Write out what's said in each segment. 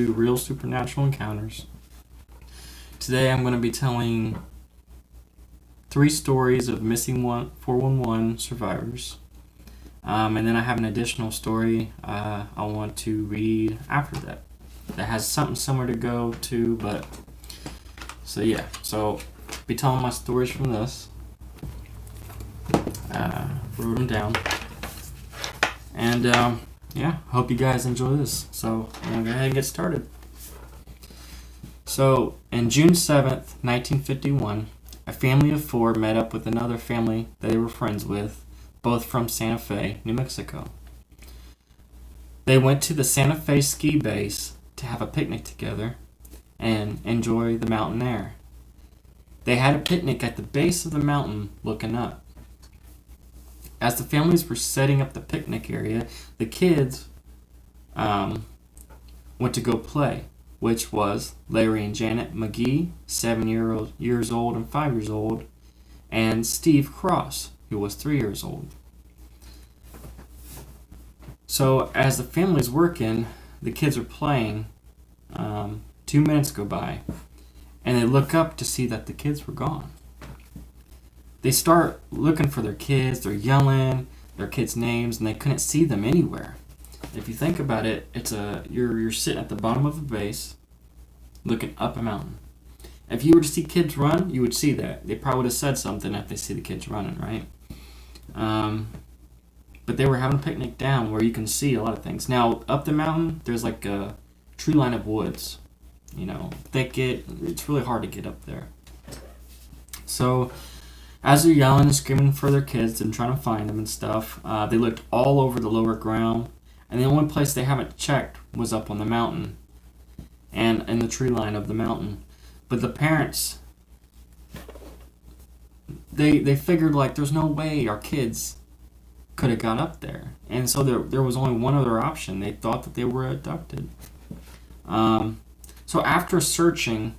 Real Supernatural Encounters. Today I'm going to be telling 3 stories of missing 411 survivors. And then I have an additional story I want to read after that has something similar to go to, but so be telling my stories from this. Wrote them down. And hope you guys enjoy this. So I'm going to go ahead and get started. So, in June 7th, 1951, a family of 4 met up with another family that they were friends with, both from Santa Fe, New Mexico. They went to the Santa Fe ski base to have a picnic together and enjoy the mountain air. They had a picnic at the base of the mountain looking up. As the families were setting up the picnic area, the kids went to go play, which was Larry and Janet McGee, 7 years old and 5 years old, and Steve Cross, who was 3 years old. So as the family's working, the kids are playing, 2 minutes go by, and they look up to see that the kids were gone. They start looking for their kids, they're yelling their kids' names, and they couldn't see them anywhere. If you think about it, you're sitting at the bottom of the base, looking up a mountain. If you were to see kids run, you would see that. They probably would have said something if they see the kids running, right? But they were having a picnic down where you can see a lot of things. Now, up the mountain, there's like a tree line of woods, thicket. It's really hard to get up there. So, as they're yelling and screaming for their kids and trying to find them and stuff, they looked all over the lower ground, and the only place they haven't checked was up on the mountain and in the tree line of the mountain. But the parents, they figured, like, there's no way our kids could have got up there. And so there was only one other option. They thought that they were abducted. So after searching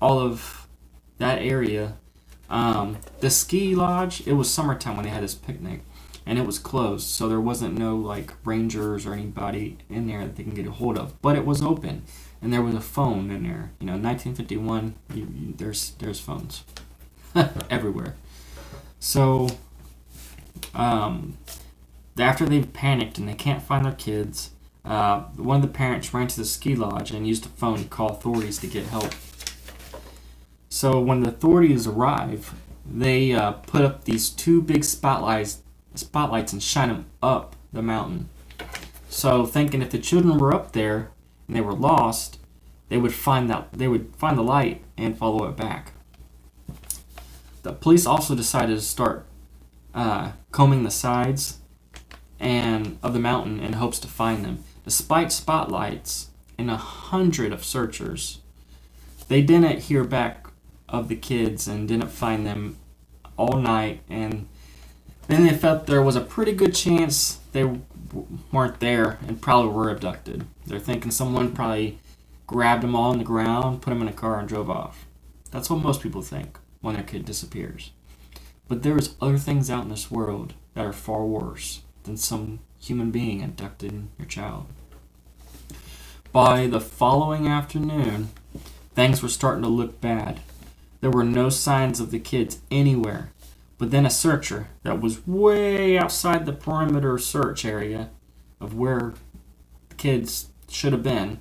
all of that area, the ski lodge, it was summertime when they had this picnic, and it was closed, so there wasn't no rangers or anybody in there that they can get a hold of. But it was open, and there was a phone in there. 1951, there's phones everywhere. So after they've panicked and they can't find their kids, one of the parents ran to the ski lodge and used a phone to call authorities to get help. So when the authorities arrive, they put up these 2 big spotlights and shine them up the mountain. So thinking if the children were up there and they were lost, they would find the light and follow it back. The police also decided to start combing the sides of the mountain in hopes to find them. Despite spotlights and 100 of searchers, they didn't hear back of the kids and didn't find them all night, and then they felt there was a pretty good chance they weren't there and probably were abducted. They're thinking someone probably grabbed them all on the ground, put them in a car, and drove off. That's what most people think when their kid disappears. But there's other things out in this world that are far worse than some human being abducting your child. By the following afternoon, things were starting to look bad. There were no signs of the kids anywhere, but then a searcher that was way outside the perimeter search area of where the kids should have been,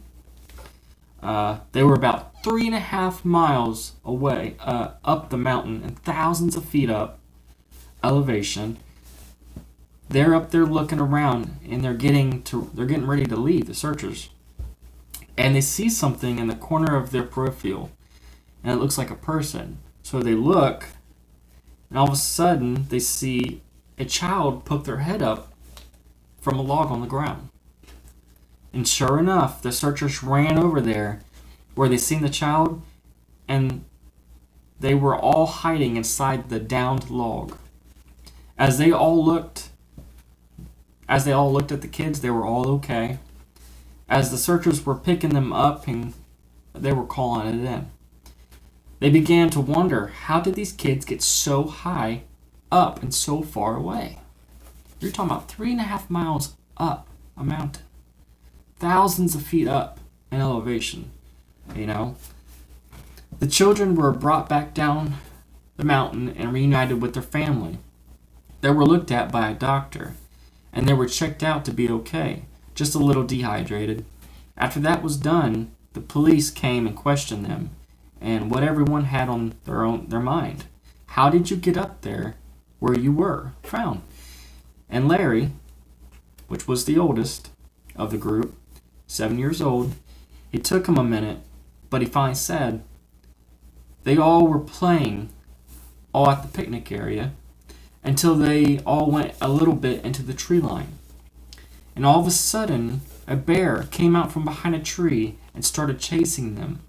they were about 3.5 miles away, up the mountain and thousands of feet up elevation. They're up there looking around, and they're getting ready to leave, the searchers, and they see something in the corner of their peripheral, and it looks like a person. So they look, and all of a sudden they see a child poke their head up from a log on the ground. And sure enough, the searchers ran over there where they seen the child, and they were all hiding inside the downed log. As they all looked at the kids, they were all okay. As the searchers were picking them up and they were calling it in, they began to wonder, how did these kids get so high up and so far away? You're talking about 3.5 miles up a mountain, thousands of feet up. in elevation, you know. The children were brought back down the mountain and reunited with their family. They were looked at by a doctor, and they were checked out to be okay, just a little dehydrated. After that was done, the police came and questioned them, and what everyone had on their mind. How did you get up there where you were found? And Larry, which was the oldest of the group, 7 years old, it took him a minute, but he finally said, they all were playing all at the picnic area until they all went a little bit into the tree line. And all of a sudden, a bear came out from behind a tree and started chasing them.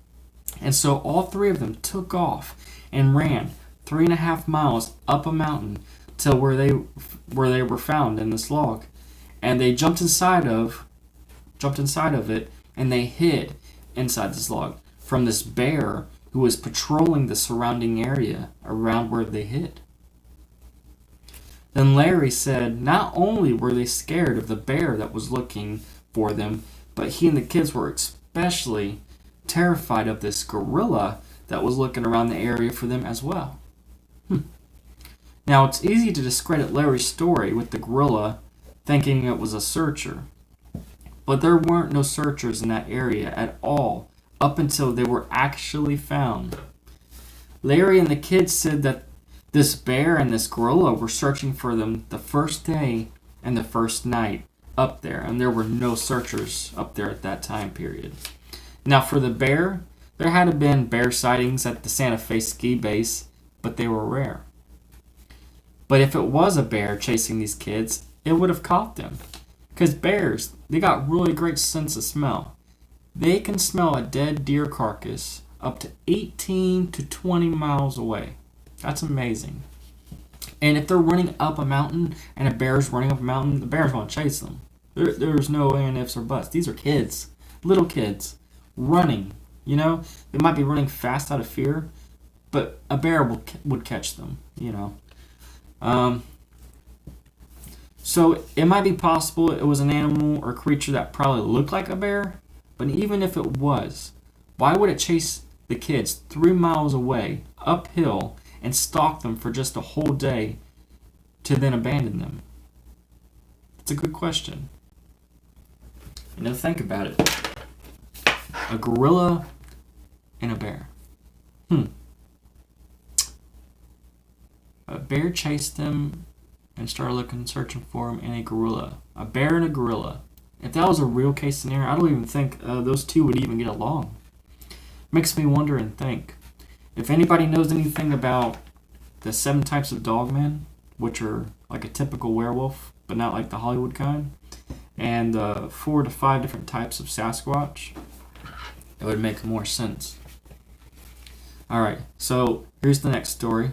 And so all three of them took off and ran 3.5 miles up a mountain till where they were found in this log. And they jumped inside of it, and they hid inside this log from this bear who was patrolling the surrounding area around where they hid. Then Larry said not only were they scared of the bear that was looking for them, but he and the kids were especially terrified of this gorilla that was looking around the area for them as well. Now, it's easy to discredit Larry's story with the gorilla thinking it was a searcher, but there weren't no searchers in that area at all up until they were actually found. Larry and the kids said that this bear and this gorilla were searching for them the first day and the first night up there, and there were no searchers up there at that time period. Now, for the bear, there had been bear sightings at the Santa Fe ski base, but they were rare. But if it was a bear chasing these kids, it would have caught them. Because bears, they got really great sense of smell. They can smell a dead deer carcass up to 18 to 20 miles away. That's amazing. And if they're running up a mountain and a bear's running up a mountain, the bear's going to chase them. There's no ifs or buts. These are kids, little kids, running. You know, they might be running fast out of fear, but a bear would catch them, you know. So it might be possible it was an animal or creature that probably looked like a bear, but even if it was, why would it chase the kids 3 miles away, uphill, and stalk them for just a whole day to then abandon them? It's a good question. You know, think about it. A gorilla and a bear. A bear chased them and started searching for him, and a gorilla. A bear and a gorilla. If that was a real case scenario, I don't even think those two would even get along. Makes me wonder and think. If anybody knows anything about the 7 types of dogmen, which are like a typical werewolf, but not like the Hollywood kind, and 4 to 5 different types of Sasquatch, it would make more sense. Alright, so here's the next story.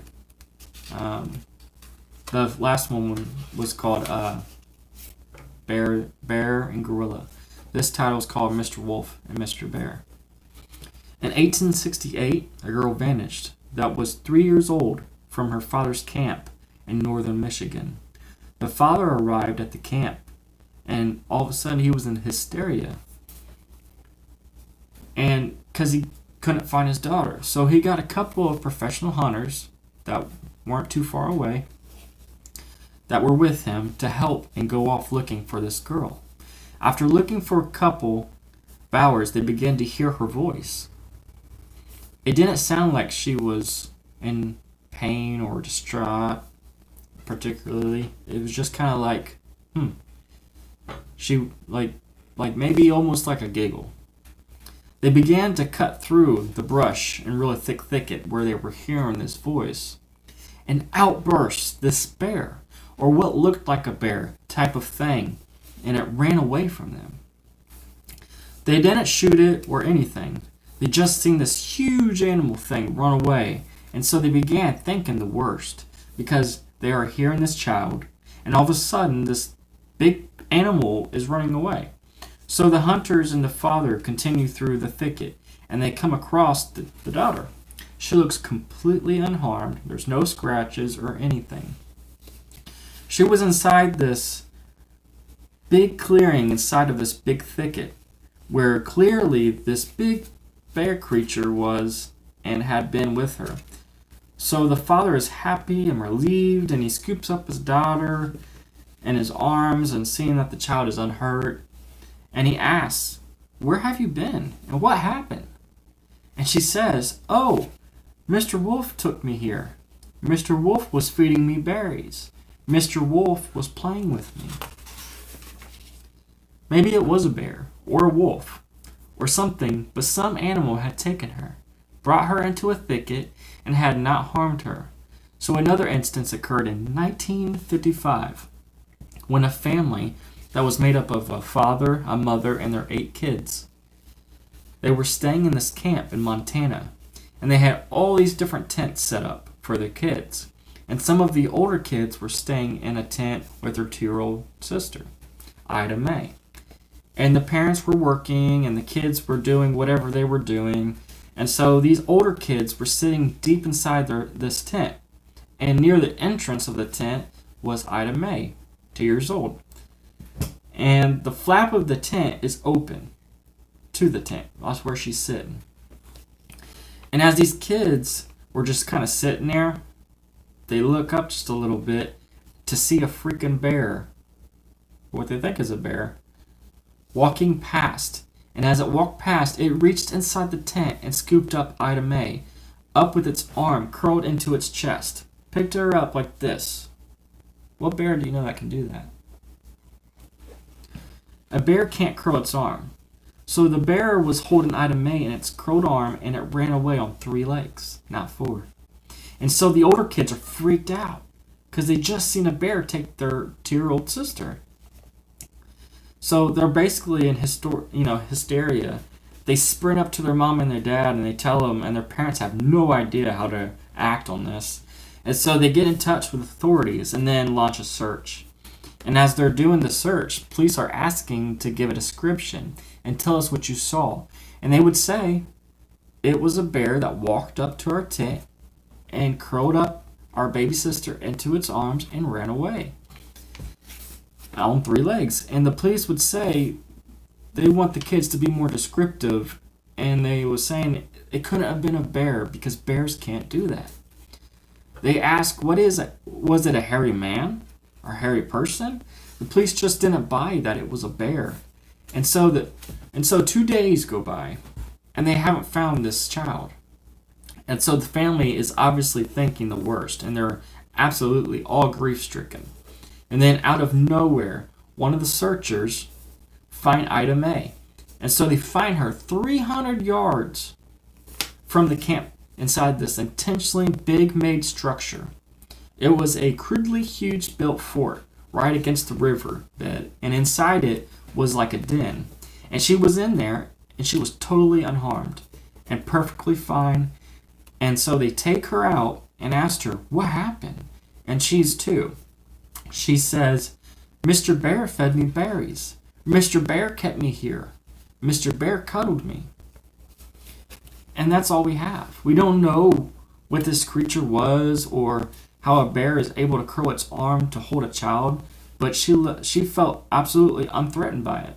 The last one was called Bear and Gorilla. This title is called Mr. Wolf and Mr. Bear. In 1868, a girl vanished that was 3 years old from her father's camp in northern Michigan. The father arrived at the camp, and all of a sudden he was in hysteria. And because he couldn't find his daughter. So he got a couple of professional hunters that weren't too far away that were with him to help and go off looking for this girl. After looking for a couple of hours, they began to hear her voice. It didn't sound like she was in pain or distraught particularly. It was just kind of like, she like maybe almost like a giggle. They began to cut through the brush and really thick thicket where they were hearing this voice. And out burst this bear, or what looked like a bear type of thing, and it ran away from them. They didn't shoot it or anything. They just seen this huge animal thing run away, and so they began thinking the worst, because they are hearing this child, and all of a sudden this big animal is running away. So the hunters and the father continue through the thicket, and they come across the daughter. She looks completely unharmed. There's no scratches or anything. She was inside this big clearing, inside of this big thicket, where clearly this big bear creature was and had been with her. So the father is happy and relieved, and he scoops up his daughter in his arms and seeing that the child is unhurt. And he asks, "Where have you been? And what happened?" And she says, "Oh, Mr. Wolf took me here. Mr. Wolf was feeding me berries. Mr. Wolf was playing with me." Maybe it was a bear, or a wolf, or something, but some animal had taken her, brought her into a thicket, and had not harmed her. So another instance occurred in 1955, when a family that was made up of a father, a mother, and their 8 kids. They were staying in this camp in Montana, and they had all these different tents set up for their kids. And some of the older kids were staying in a tent with their 2-year-old sister, Ida Mae. And the parents were working, and the kids were doing whatever they were doing. And so these older kids were sitting deep inside this tent. And near the entrance of the tent was Ida Mae, 2 years old. And the flap of the tent is open to the tent. That's where she's sitting. And as these kids were just kind of sitting there, they look up just a little bit to see a freaking bear, what they think is a bear, walking past. And as it walked past, it reached inside the tent and scooped up Ida Mae, up with its arm curled into its chest, picked her up like this. What bear do you know that can do that? A bear can't curl its arm. So the bear was holding Ida Mae in its curled arm, and it ran away on 3 legs, not 4. And so the older kids are freaked out because they just seen a bear take their 2-year-old sister. So they're basically in hysteria. They sprint up to their mom and their dad, and they tell them, and their parents have no idea how to act on this. And so they get in touch with authorities and then launch a search. And as they're doing the search, police are asking to give a description and tell us what you saw. And they would say, it was a bear that walked up to our tent and curled up our baby sister into its arms and ran away on 3 legs. And the police would say they want the kids to be more descriptive, and they were saying it couldn't have been a bear because bears can't do that. They ask, what is it? Was it a hairy man or hairy person? The police just didn't buy that it was a bear. And so 2 days go by, and they haven't found this child. And so the family is obviously thinking the worst, and they're absolutely all grief-stricken. And then out of nowhere, one of the searchers find Ida Mae. And so they find her 300 yards from the camp inside this intentionally big-made structure. It was a crudely huge built fort right against the river bed, and inside it was like a den. And she was in there, and she was totally unharmed and perfectly fine. And so they take her out and asked her, what happened? And she's 2. She says, Mr. Bear fed me berries. Mr. Bear kept me here. Mr. Bear cuddled me. And that's all we have. We don't know what this creature was or how a bear is able to curl its arm to hold a child, but she felt absolutely unthreatened by it.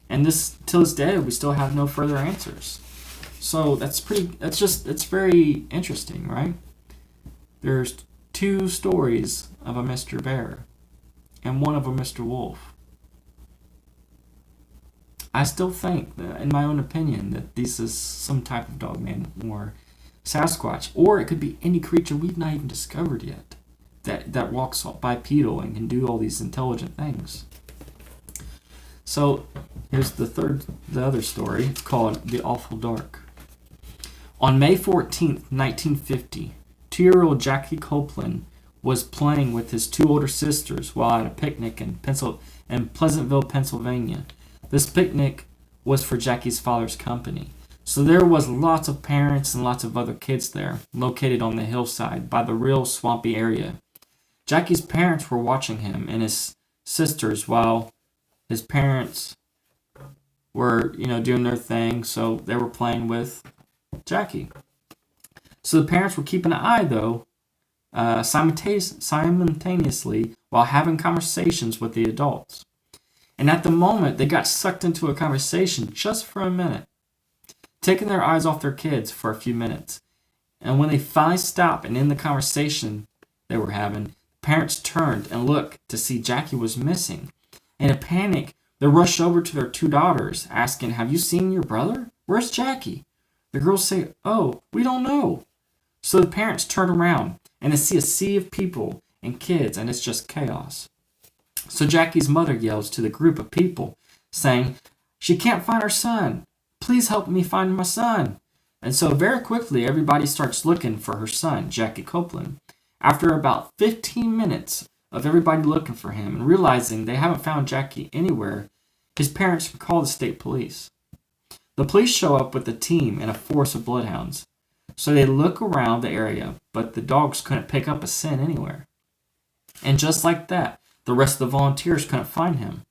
And till this day, we still have no further answers. So it's very interesting, right? There's 2 stories of a Mr. Bear and one of a Mr. Wolf. I still think, in my own opinion, that this is some type of dogman or Sasquatch, or it could be any creature we've not even discovered yet that walks bipedal and can do all these intelligent things. So here's the other story. It's called The Awful Dark. On May 14th, 1950, 2-year-old Jackie Copeland was playing with his 2 older sisters while at a picnic in Pleasantville, Pennsylvania. This picnic was for Jackie's father's company. So there was lots of parents and lots of other kids there, located on the hillside by the real swampy area. Jackie's parents were watching him and his sisters while his parents were, doing their thing, so they were playing with Jackie. So the parents were keeping an eye, though, simultaneously while having conversations with the adults. And at the moment, they got sucked into a conversation just for a minute, taking their eyes off their kids for a few minutes. And when they finally stopped and end the conversation they were having, parents turned and looked to see Jackie was missing. In a panic, they rushed over to their two daughters, asking, "Have you seen your brother? Where's Jackie?" The girls say, "Oh, we don't know." So the parents turn around and they see a sea of people and kids, and it's just chaos. So Jackie's mother yells to the group of people, saying, "She can't find her son. Please help me find my son." And so very quickly, everybody starts looking for her son, Jackie Copeland. After about 15 minutes of everybody looking for him and realizing they haven't found Jackie anywhere, his parents call the state police. The police show up with a team and a force of bloodhounds. So they look around the area, but the dogs couldn't pick up a scent anywhere. And just like that, the rest of the volunteers couldn't find him.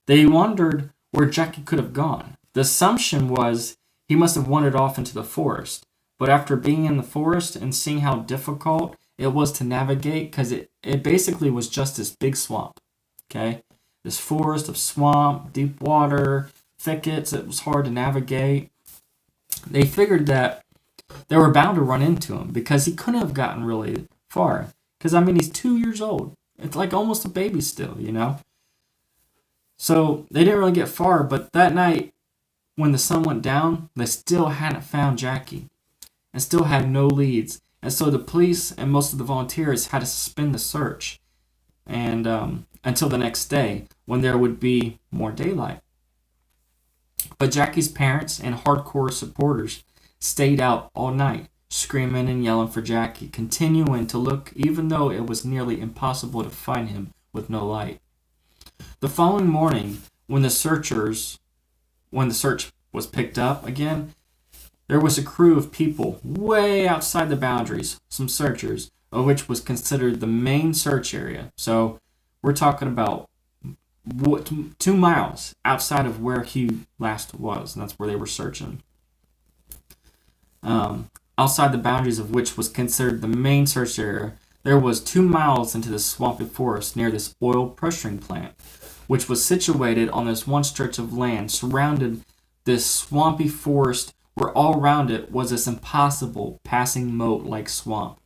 They wondered where Jackie could have gone. The assumption was he must have wandered off into the forest. But after being in the forest and seeing how difficult it was to navigate, because it basically was just this big swamp. Okay? This forest of swamp, deep water, thickets, it was hard to navigate. They figured that they were bound to run into him because he couldn't have gotten really far. Because, I mean, he's 2 years old. It's like almost a baby still, you know? So they didn't really get far, but that night, when the sun went down, they still hadn't found Jackie and still had no leads. And so the police and most of the volunteers had to suspend the search and until the next day when there would be more daylight. But Jackie's parents and hardcore supporters stayed out all night, screaming and yelling for Jackie, continuing to look even though it was nearly impossible to find him with no light. The following morning, when the search was picked up again, there was a crew of people way outside the boundaries, some searchers, of which was considered the main search area. So we're talking about 2 miles outside of where he last was, and that's where they were searching. Outside the boundaries of which was considered the main search area, there was 2 miles into the swampy forest near this oil pressuring plant, which was situated on this one stretch of land surrounded this swampy forest where all around it was this impossible passing moat like swamp,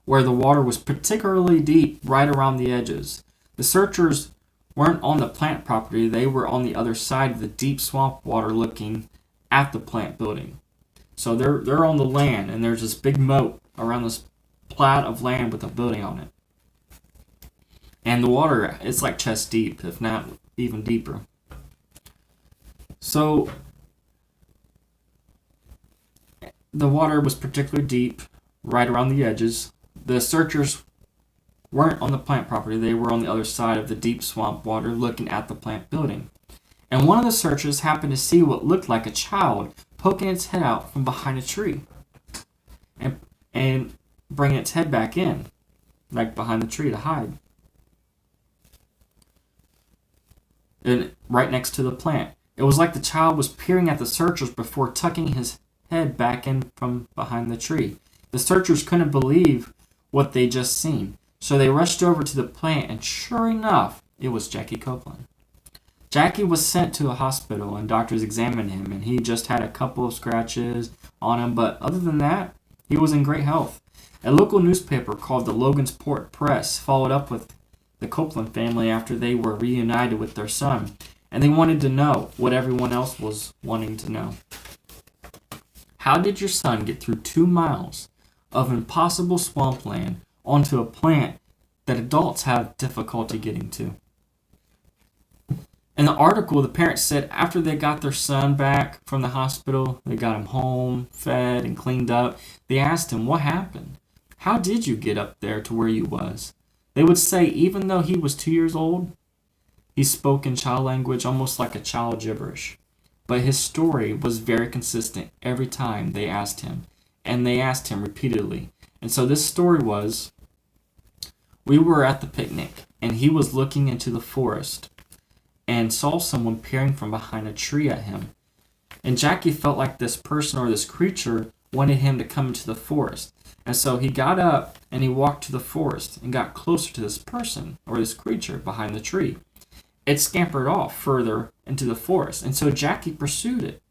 where the water was particularly deep right around the edges. The searchers weren't on the plant property, they were on the other side of the deep swamp water looking at the plant building. So they're on the land, and there's this big moat around this plat of land with a building on it. And the water, it's like chest deep, if not even deeper. So the water was particularly deep, right around the edges. The searchers weren't on the plant property, they were on the other side of the deep swamp water looking at the plant building. And one of the searchers happened to see what looked like a child poking its head out from behind a tree and bringing its head back in, like behind the tree to hide. And right next to the plant. It was like the child was peering at the searchers before tucking his head back in from behind the tree. The searchers couldn't believe what they just seen, so they rushed over to the plant, and sure enough, it was Jackie Copeland. Jackie was sent to a hospital, and doctors examined him, and he just had a couple of scratches on him, but other than that, he was in great health. A local newspaper called the Logansport Press followed up with the Copeland family after they were reunited with their son, and they wanted to know what everyone else was wanting to know. How did your son get through 2 miles of impossible swampland onto a plant that adults have difficulty getting to? In the article, the parents said after they got their son back from the hospital, they got him home, fed, and cleaned up, they asked him, "What happened? How did you get up there to where you was?" They would say even though he was 2 years old, he spoke in child language almost like a child gibberish. But his story was very consistent every time they asked him, and they asked him repeatedly. And so this story was, we were at the picnic, and he was looking into the forest and saw someone peering from behind a tree at him. And Jackie felt like this person or this creature wanted him to come into the forest. And so he got up and he walked to the forest and got closer to this person or this creature behind the tree. it scampered off further into the forest, and so Jackie pursued it.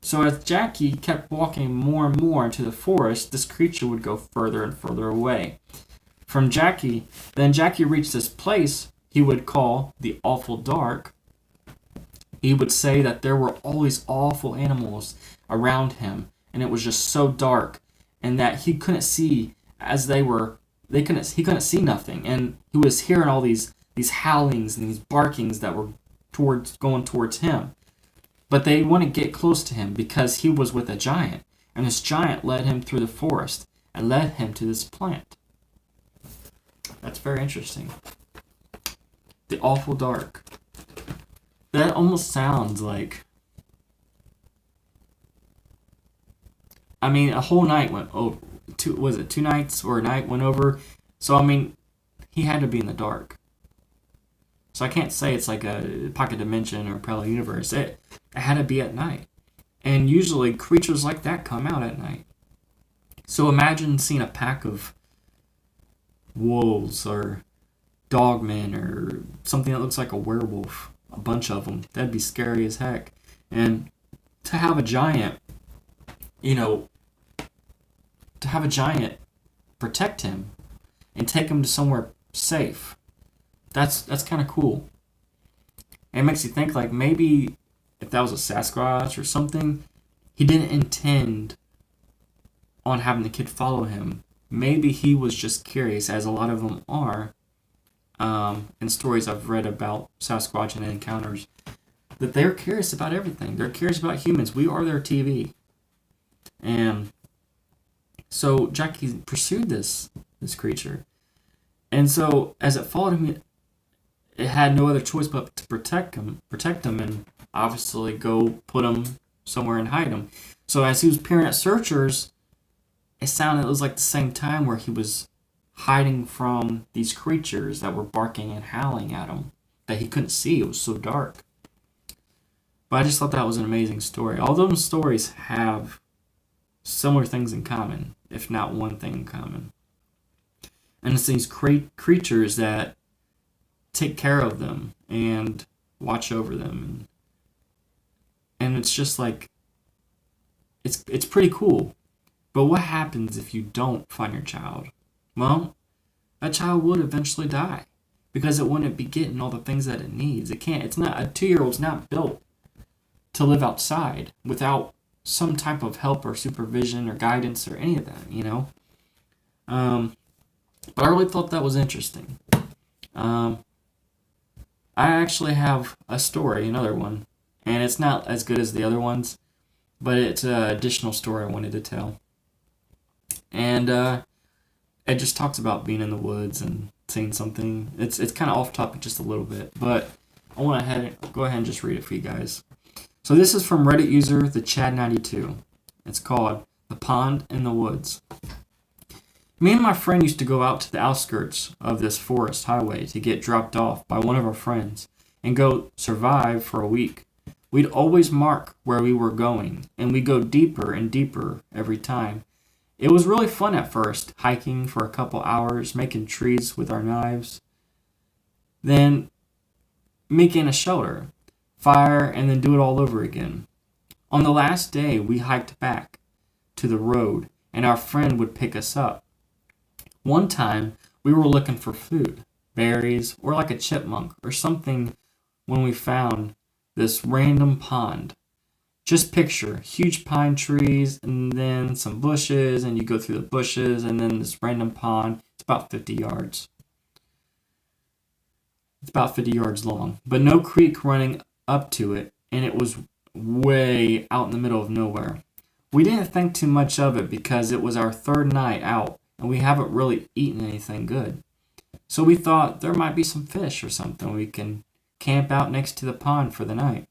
So as Jackie kept walking more and more into the forest, this creature would go further and further away from Jackie. Then Jackie reached this place he would call the awful dark. He would say that there were all these awful animals around him, and it was just so dark, and that he couldn't see as he couldn't see nothing, and he was hearing all these howlings and these barkings that were going towards him. But they wouldn't get close to him because he was with a giant, and this giant led him through the forest and led him to this plant. That's very interesting. The awful dark. That almost sounds like, I mean, a whole night went over. 2 nights or a night went over? So, I mean, he had to be in the dark. So I can't say it's like a pocket dimension or parallel universe. It had to be at night. And usually creatures like that come out at night. So imagine seeing a pack of wolves or dogmen or something that looks like a werewolf. A bunch of them. That'd be scary as heck. And to have a giant, protect him and take him to somewhere safe. That's kind of cool. And it makes you think, like, maybe if that was a Sasquatch or something, he didn't intend on having the kid follow him. Maybe he was just curious, as a lot of them are, in stories I've read about Sasquatch and encounters, that they're curious about everything. They're curious about humans. We are their TV. And so Jackie pursued this creature. And so as it followed him, it had no other choice but to protect him, and obviously go put him somewhere and hide him. So as he was peering at searchers, it was like the same time where he was hiding from these creatures that were barking and howling at him that he couldn't see. It was so dark. But I just thought that was an amazing story. All those stories have similar things in common, if not one thing in common. And it's these creatures that take care of them and watch over them. And it's just like, it's pretty cool. But what happens if you don't find your child? Well, that child would eventually die because it wouldn't be getting all the things that it needs. It can't. It's not, a 2-year-old's not built to live outside without some type of help or supervision or guidance or any of that, But I really thought that was interesting. I actually have a story, another one, and it's not as good as the other ones, but it's an additional story I wanted to tell. And it just talks about being in the woods and seeing something. It's kind of off topic just a little bit, but I want to go ahead and just read it for you guys. So this is from Reddit user the Chad92. It's called The Pond in the Woods. Me and my friend used to go out to the outskirts of this forest highway to get dropped off by one of our friends and go survive for a week. We'd always mark where we were going, and we'd go deeper and deeper every time. It was really fun at first, hiking for a couple hours, making trees with our knives, then making a shelter, fire, and then do it all over again. On the last day, we hiked back to the road, and our friend would pick us up. One time, we were looking for food, berries, or like a chipmunk or something when we found this random pond. Just picture huge pine trees and then some bushes, and you go through the bushes and then this random pond. It's about 50 yards. It's about 50 yards long, but no creek running up to it, and it was way out in the middle of nowhere. We didn't think too much of it because it was our third night out and we haven't really eaten anything good. So we thought there might be some fish or something. We can camp out next to the pond for the night.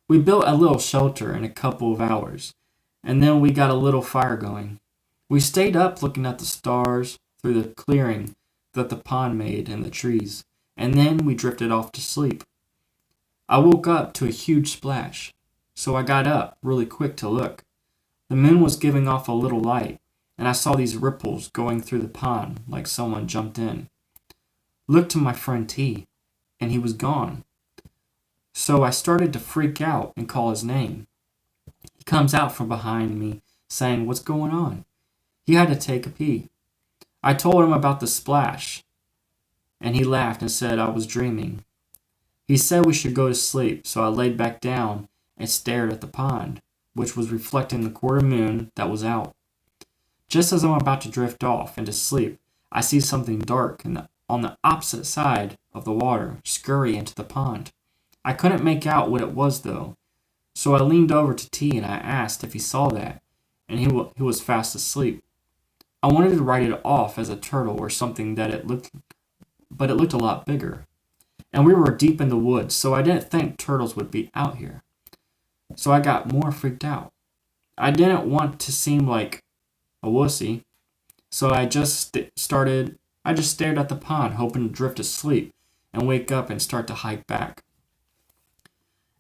We built a little shelter in a couple of hours, and then we got a little fire going. We stayed up looking at the stars through the clearing that the pond made in the trees, and then we drifted off to sleep. I woke up to a huge splash, so I got up really quick to look. The moon was giving off a little light, and I saw these ripples going through the pond like someone jumped in. Looked to my friend T. and he was gone. So I started to freak out and call his name. He comes out from behind me saying, "What's going on?" He had to take a pee. I told him about the splash, and he laughed and said I was dreaming. He said we should go to sleep, so I laid back down and stared at the pond, which was reflecting the quarter moon that was out. Just as I'm about to drift off into sleep, I see something dark on the opposite side of the water scurry into the pond. I couldn't make out what it was, though, so I leaned over to T and I asked if he saw that, and he was fast asleep. I wanted to write it off as a turtle or something but it looked a lot bigger. And we were deep in the woods, so I didn't think turtles would be out here. So I got more freaked out. I didn't want to seem like a wussy, so I just stared at the pond, hoping to drift asleep and wake up and start to hike back.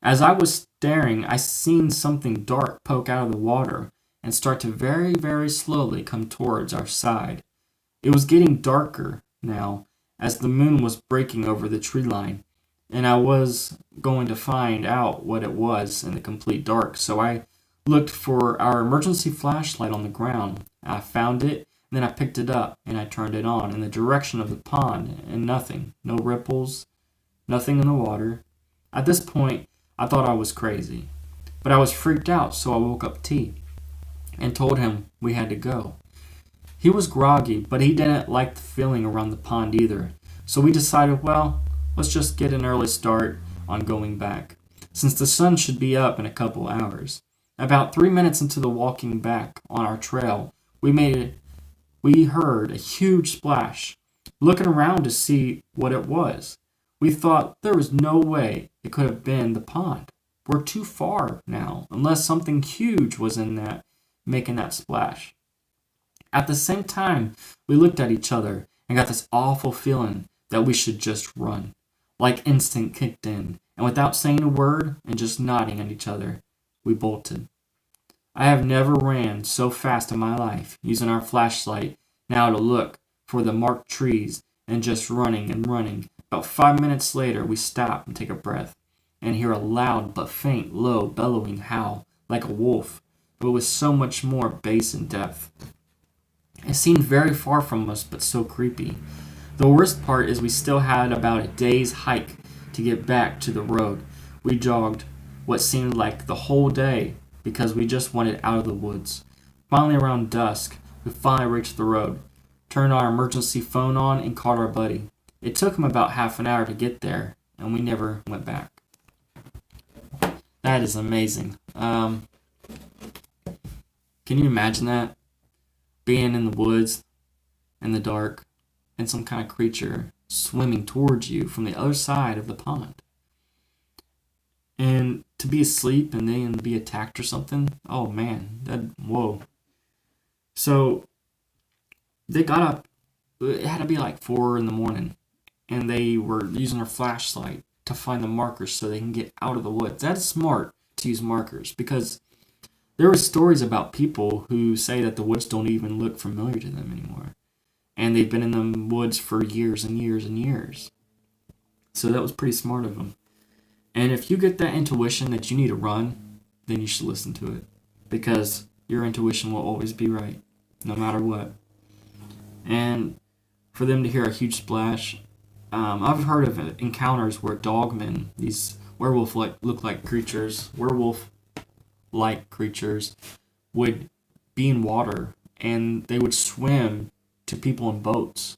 As I was staring, I seen something dark poke out of the water and start to very, very slowly come towards our side. It was getting darker now as the moon was breaking over the tree line, and I was going to find out what it was in the complete dark, so I looked for our emergency flashlight on the ground. I found it, and then I picked it up, and I turned it on in the direction of the pond, and nothing. No ripples, nothing in the water. At this point, I thought I was crazy, but I was freaked out, so I woke up T and told him we had to go. He was groggy, but he didn't like the feeling around the pond either, so we decided, well, let's just get an early start on going back, since the sun should be up in a couple hours. About 3 minutes into the walking back on our trail, we heard a huge splash. Looking around to see what it was, we thought there was no way it could have been the pond. We're too far now, unless something huge was in that, making that splash. At the same time, we looked at each other and got this awful feeling that we should just run. Like instinct kicked in, and without saying a word and just nodding at each other, we bolted. I have never ran so fast in my life, using our flashlight now to look for the marked trees and just running and running. About 5 minutes later, we stop and take a breath and hear a loud but faint, low, bellowing howl like a wolf, but with so much more bass and depth. It seemed very far from us, but so creepy. The worst part is we still had about a day's hike to get back to the road. We jogged what seemed like the whole day because we just wanted out of the woods. Finally, around dusk, we finally reached the road, turned our emergency phone on, and called our buddy. It took him about half an hour to get there, and we never went back. That is amazing. Can you imagine that? Being in the woods, in the dark, and some kind of creature swimming towards you from the other side of the pond. And to be asleep and then be attacked or something, oh man, whoa. So they got up, it had to be like 4 a.m, and they were using their flashlight to find the markers so they can get out of the woods. That's smart to use markers, because there were stories about people who say that the woods don't even look familiar to them anymore. And they've been in the woods for years and years and years. So that was pretty smart of them. And if you get that intuition that you need to run, then you should listen to it. Because your intuition will always be right, no matter what. And for them to hear a huge splash, I've heard of encounters where dogmen, these werewolf-like creatures, would be in water, and they would swim to people in boats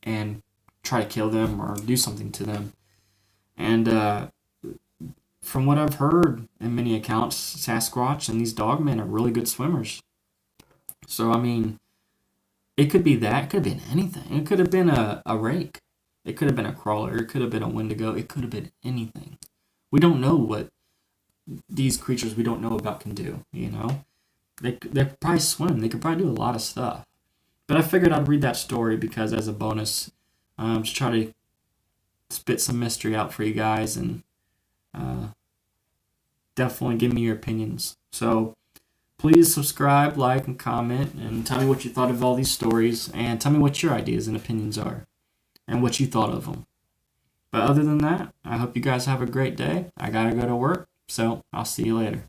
and try to kill them or do something to them. And from what I've heard in many accounts, Sasquatch and these dogmen are really good swimmers. So, I mean, it could be that. It could have been anything. It could have been a rake. It could have been a crawler. It could have been a wendigo. It could have been anything. We don't know what these creatures we don't know about can do, you know? They could probably swim. They could probably do a lot of stuff. But I figured I'd read that story because as a bonus, to try to spit some mystery out for you guys, and definitely give me your opinions. So please subscribe, like, and comment, and tell me what you thought of all these stories, and tell me what your ideas and opinions are, and what you thought of them. But other than that, I hope you guys have a great day. I gotta go to work, so I'll see you later.